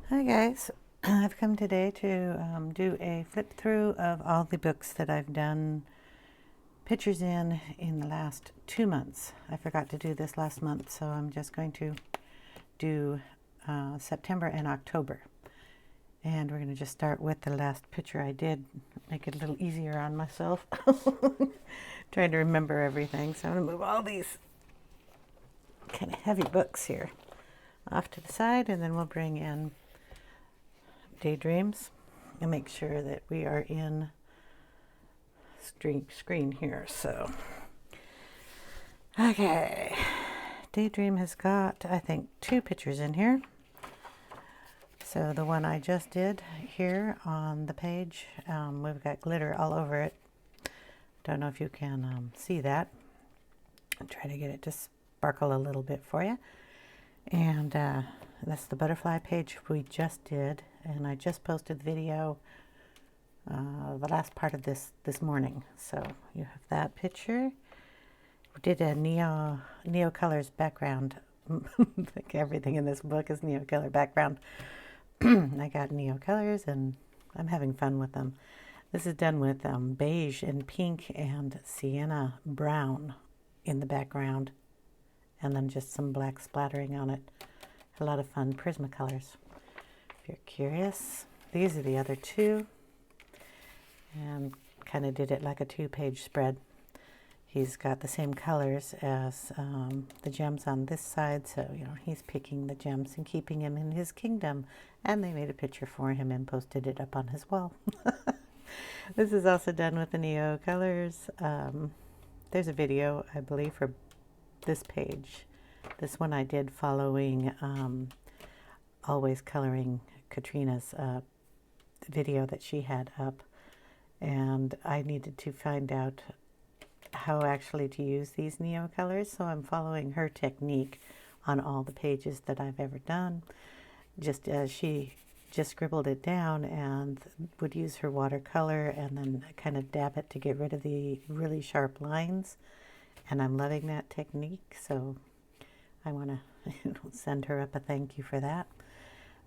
Hi guys, I've come today to do a flip through of all the books that I've done pictures in the last 2 months. I forgot to do this last month, so I'm just going to do September and October. And we're going to just start with the last picture I did, make it a little easier on myself. Trying to remember everything, so I'm going to move all these kind of heavy books here off to the side, and then we'll bring in Daydreams and make sure that we are in screen here. So, okay, Daydream has got, I think, 2 pictures in here. So the one I just did here on the page, we've got glitter all over it. Don't know if you can see that. I'll try to get it to sparkle a little bit for you. And that's the butterfly page we just did, and I just posted the video, the last part of this morning. So you have that picture. We did a neo colors background. Like everything in this book is neo color background. I got neo colors and I'm having fun with them. This is done with beige and pink and sienna brown in the background, and then just some black splattering on it. A lot of fun Prismacolors. If you're curious, these are the other 2, and kind of did it like a 2-page spread. He's got the same colors as the gems on this side, so he's picking the gems and keeping him in his kingdom. And they made a picture for him and posted it up on his wall. This is also done with the neo colors. There's a video, I believe, for this page. This one I did following Always Coloring Katrina's video that she had up, and I needed to find out how actually to use these neo colors, so I'm following her technique on all the pages that I've ever done. Just as she just scribbled it down and would use her watercolor and then kind of dab it to get rid of the really sharp lines, and I'm loving that technique, so I want to send her up a thank you for that.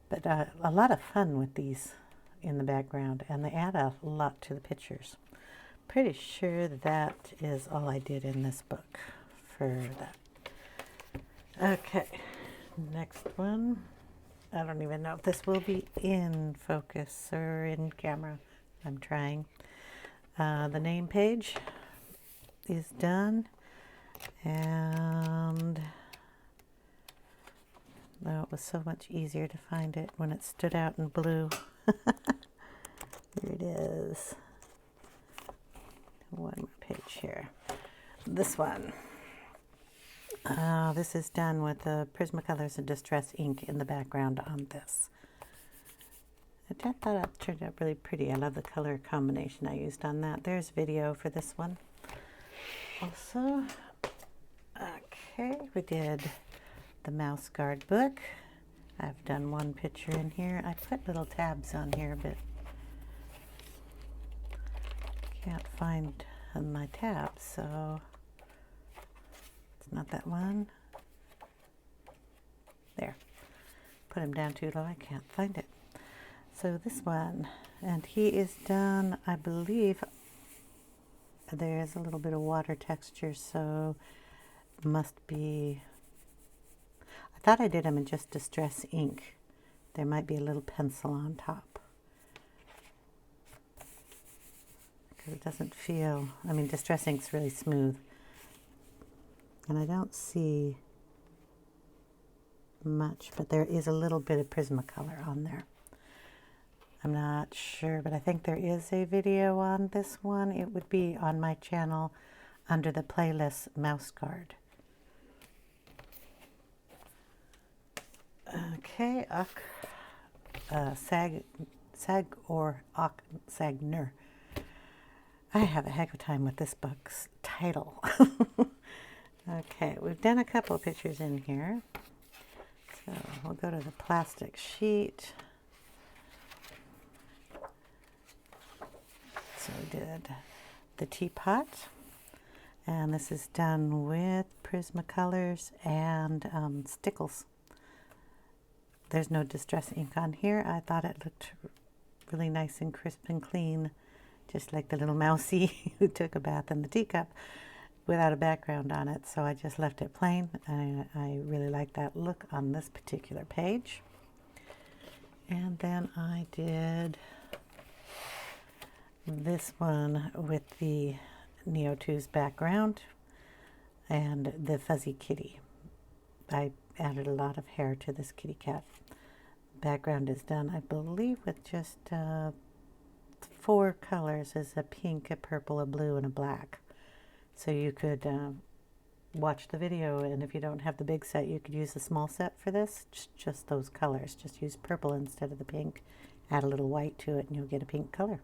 But a lot of fun with these in the background, and they add a lot to the pictures. Pretty sure that is all I did in this book for that. Okay, next one. I don't even know if this will be in focus or in camera. I'm trying. The name page is done, and it was so much easier to find it when it stood out in blue. Here it is. One more page here. This one. This is done with the Prismacolors and Distress ink in the background on this. I thought that turned out really pretty. I love the color combination I used on that. There's video for this one. Also, okay, we did the Mouse Guard book. I've done 1 picture in here. I put little tabs on here, but can't find my tabs, so it's not that one. There. Put him down too low. I can't find it. So this one, and he is done, I believe, there's a little bit of water texture, so must be, I thought I did him in just Distress ink. There might be a little pencil on top, because it doesn't feel, I mean, Distress ink's really smooth, and I don't see much, but there is a little bit of Prismacolor on there. I'm not sure, but I think there is a video on this one. It would be on my channel under the playlist Mouse Guard. Okay, Sag or Ock Sagner. I have a heck of a time with this book's title. Okay, we've done a couple of pictures in here. So we'll go to the plastic sheet. So we did the Teapot, and this is done with Prismacolors and stickles. there's no distress ink on here. I thought it looked really nice and crisp and clean, just like the little mousie who took a bath in the teacup without a background on it. So I just left it plain. I really like that look on this particular page. And then I did this one with the Neo 2's background and the fuzzy kitty. I added a lot of hair to this kitty cat. Background is done, I believe, with just 4 colors. Is a pink, a purple, a blue, and a black. So you could watch the video, and if you don't have the big set, you could use the small set for this. Just those colors. Just use purple instead of the pink. Add a little white to it, and you'll get a pink color.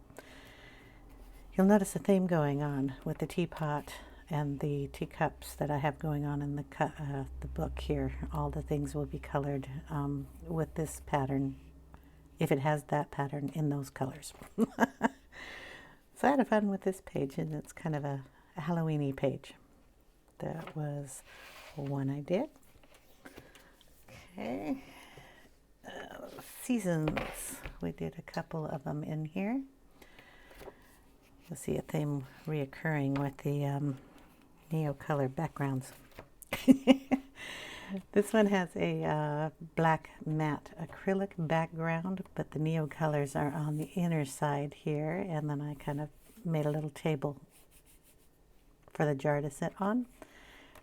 You'll notice a theme going on with the teapot and the teacups that I have going on in the book here. All the things will be colored with this pattern, if it has that pattern in those colors. So I had fun with this page, and it's kind of a Halloween-y page. That was one I did. Okay. Seasons. We did a couple of them in here. You'll see a theme reoccurring with the Neo color backgrounds. This one has a black matte acrylic background, but the Neo colors are on the inner side here, and then I kind of made a little table for the jar to sit on.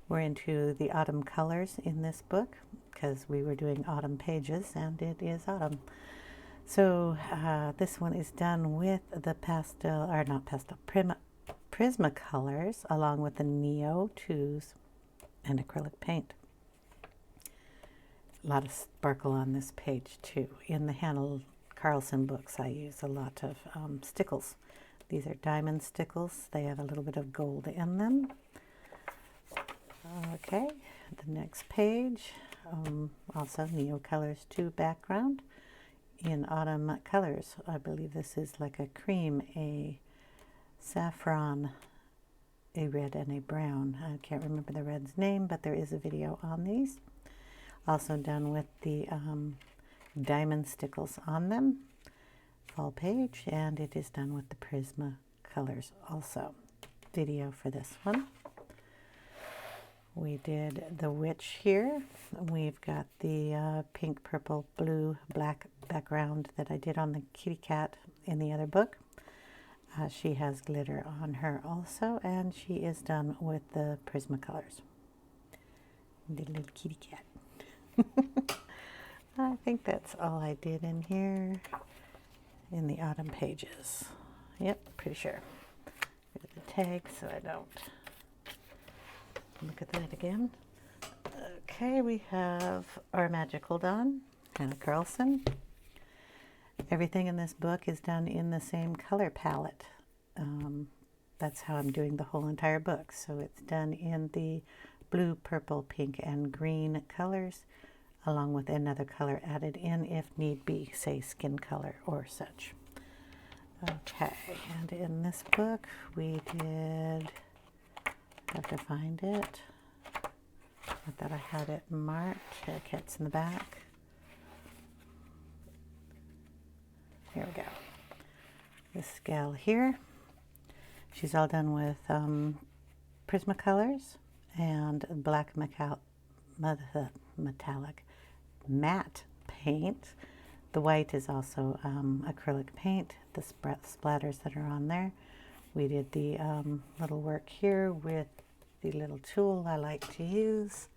We're into the autumn colors in this book because we were doing autumn pages, and it is autumn. So this one is done with the pastel, or not pastel, Prismacolors, along with the Neo 2's and acrylic paint. A lot of sparkle on this page too. In the Hannah Carlson books, I use a lot of stickles. These are diamond stickles. They have a little bit of gold in them. Okay, the next page, also Neo Colors 2 background in autumn colors. I believe this is like a cream, a saffron, a red, and a brown. I can't remember the red's name, but there is a video on these. Also done with the diamond stickles on them. Fall page, and it is done with the Prismacolors also. Video for this one. We did the witch here. We've got the pink, purple, blue, black background that I did on the kitty cat in the other book. She has glitter on her also, and she is done with the Prismacolors. The little kitty cat. I think that's all I did in here in the autumn pages. Yep, pretty sure. Here's the tag so I don't look at that again. Okay, we have Our Magical Dawn, Hannah Carlson. Everything in this book is done in the same color palette. That's how I'm doing the whole entire book. So it's done in the blue, purple, pink, and green colors, along with another color added in if need be, say skin color or such. Okay, and in this book we did, have to find it. I thought I had it marked. Okay, it's in the back. Here we go. This gal here, she's all done with Prismacolors and black metallic matte paint. The white is also acrylic paint, the splatters that are on there. We did the little work here with the little tool I like to use.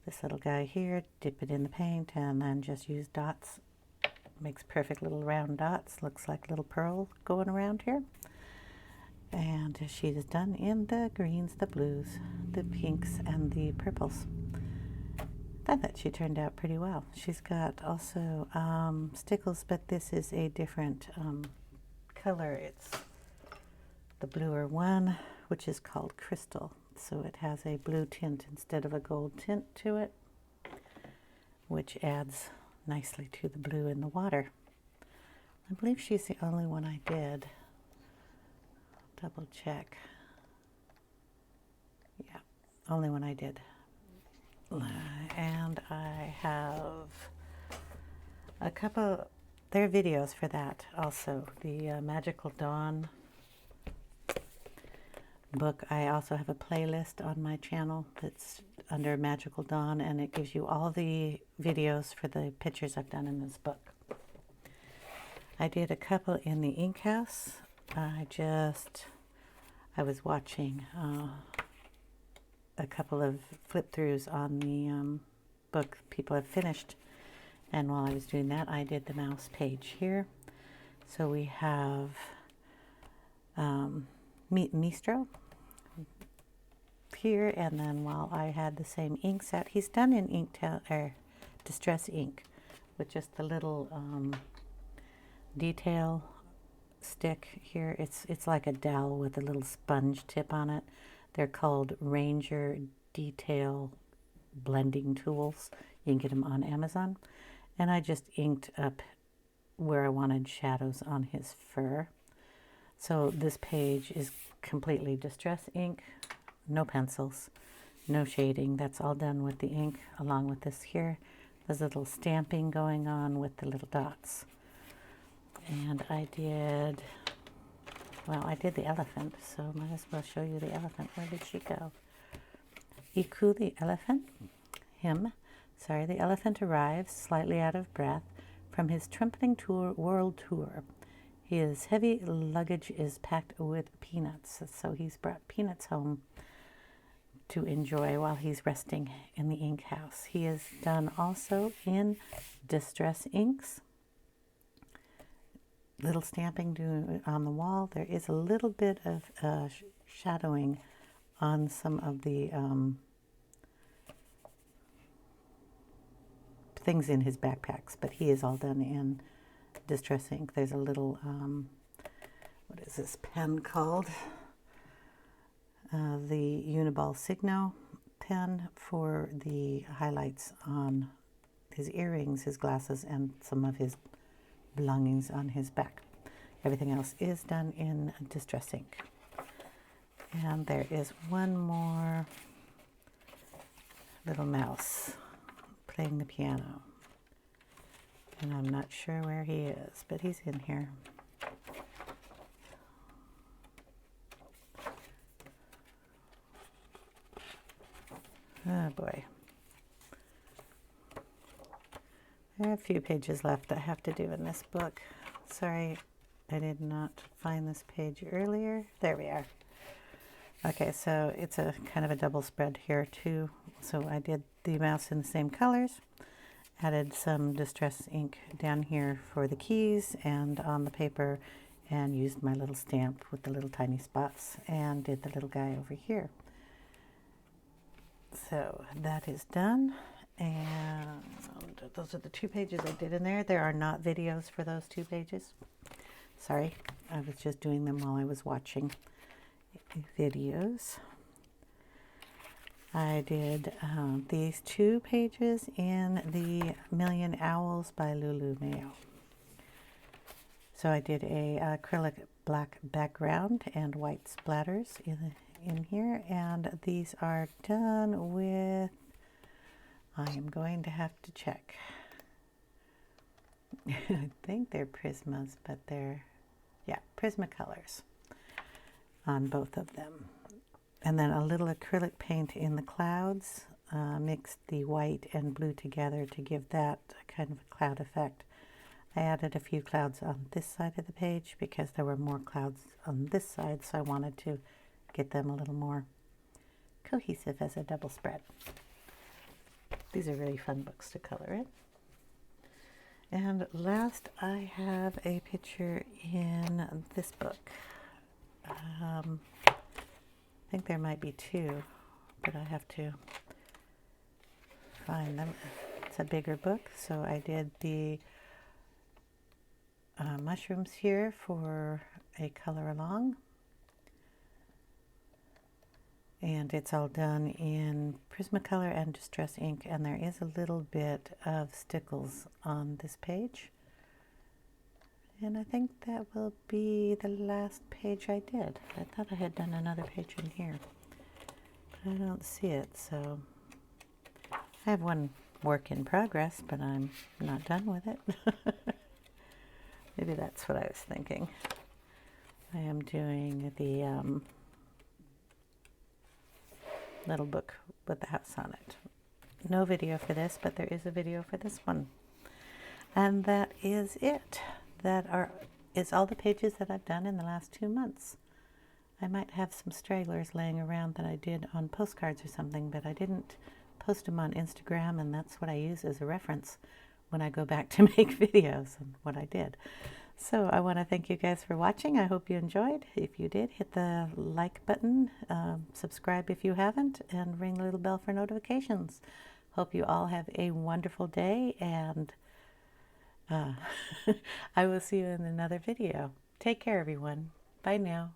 This little guy here, dip it in the paint and then just use dots. Makes perfect little round dots. Looks like little pearl going around here. And she is done in the greens, the blues, the pinks, and the purples. I thought she turned out pretty well. She's got also stickles, but this is a different color. It's the bluer one, which is called Crystal. So it has a blue tint instead of a gold tint to it, which adds nicely to the blue in the water. I believe she's the only one I did. Double check. Yeah, only one I did. And I have There are videos for that also. The Magical Dawn book. I also have a playlist on my channel that's under Magical Dawn, and it gives you all the videos for the pictures I've done in this book. I did a couple in the ink house. I was watching a couple of flip-throughs on the book people have finished, and while I was doing that, I did the mouse page here. So we have Meet Mistro here, and then while I had the same ink set, he's done in distress ink with just the little detail stick here. It's like a dowel with a little sponge tip on it. They're called Ranger Detail Blending Tools. You can get them on Amazon. And I just inked up where I wanted shadows on his fur. So this page is completely distress ink, no pencils, no shading. That's all done with the ink, along with this here. There's a little stamping going on with the little dots. And I did the elephant, so might as well show you the elephant. Where did she go? Iku the elephant, the elephant arrives, slightly out of breath, from his trumpeting world tour. His heavy luggage is packed with peanuts, so he's brought peanuts home to enjoy while he's resting in the ink house. He is done also in distress inks. Little stamping on the wall. There is a little bit of shadowing on some of the things in his backpacks, but he is all done in distress ink. There's a little, what is this pen called? The Uniball Signo pen for the highlights on his earrings, his glasses, and some of his belongings on his back. Everything else is done in distress ink. And there is one more little mouse playing the piano. And I'm not sure where he is, but he's in here. Oh boy. There are a few pages left I have to do in this book. Sorry, I did not find this page earlier. There we are. Okay, so it's a kind of a double spread here too. So I did the mouse in the same colors, added some distress ink down here for the keys and on the paper, and used my little stamp with the little tiny spots, and did the little guy over here. So that is done. And those are the 2 pages I did in there. There are not videos for those 2 pages. Sorry, I was just doing them while I was watching videos. I did these 2 pages in the Million Owls by Lulu Mayo. So I did a acrylic black background and white splatters in here, and these are done with, I am going to have to check. I think they're Prismas, but they're, yeah, Prismacolors on both of them. And then a little acrylic paint in the clouds, mixed the white and blue together to give that kind of a cloud effect. I added a few clouds on this side of the page because there were more clouds on this side, so I wanted to get them a little more cohesive as a double spread. These are really fun books to color in. And last, I have a picture in this book. I think there might be 2, but I have to find them. It's a bigger book, so I did the mushrooms here for a color along. And it's all done in Prismacolor and Distress ink, and there is a little bit of stickles on this page. And I think that will be the last page I did. I thought I had done another page in here, but I don't see it, so I have one work in progress, but I'm not done with it. Maybe that's what I was thinking. I am doing the little book with the house on it. No video for this, but there is a video for this one. And that is it. Is all the pages that I've done in the last 2 months. I might have some stragglers laying around that I did on postcards or something, but I didn't post them on Instagram, and that's what I use as a reference when I go back to make videos and what I did. So I want to thank you guys for watching. I hope you enjoyed. If you did, hit the like button, subscribe if you haven't, and ring the little bell for notifications. Hope you all have a wonderful day, and I will see you in another video. Take care, everyone. Bye now.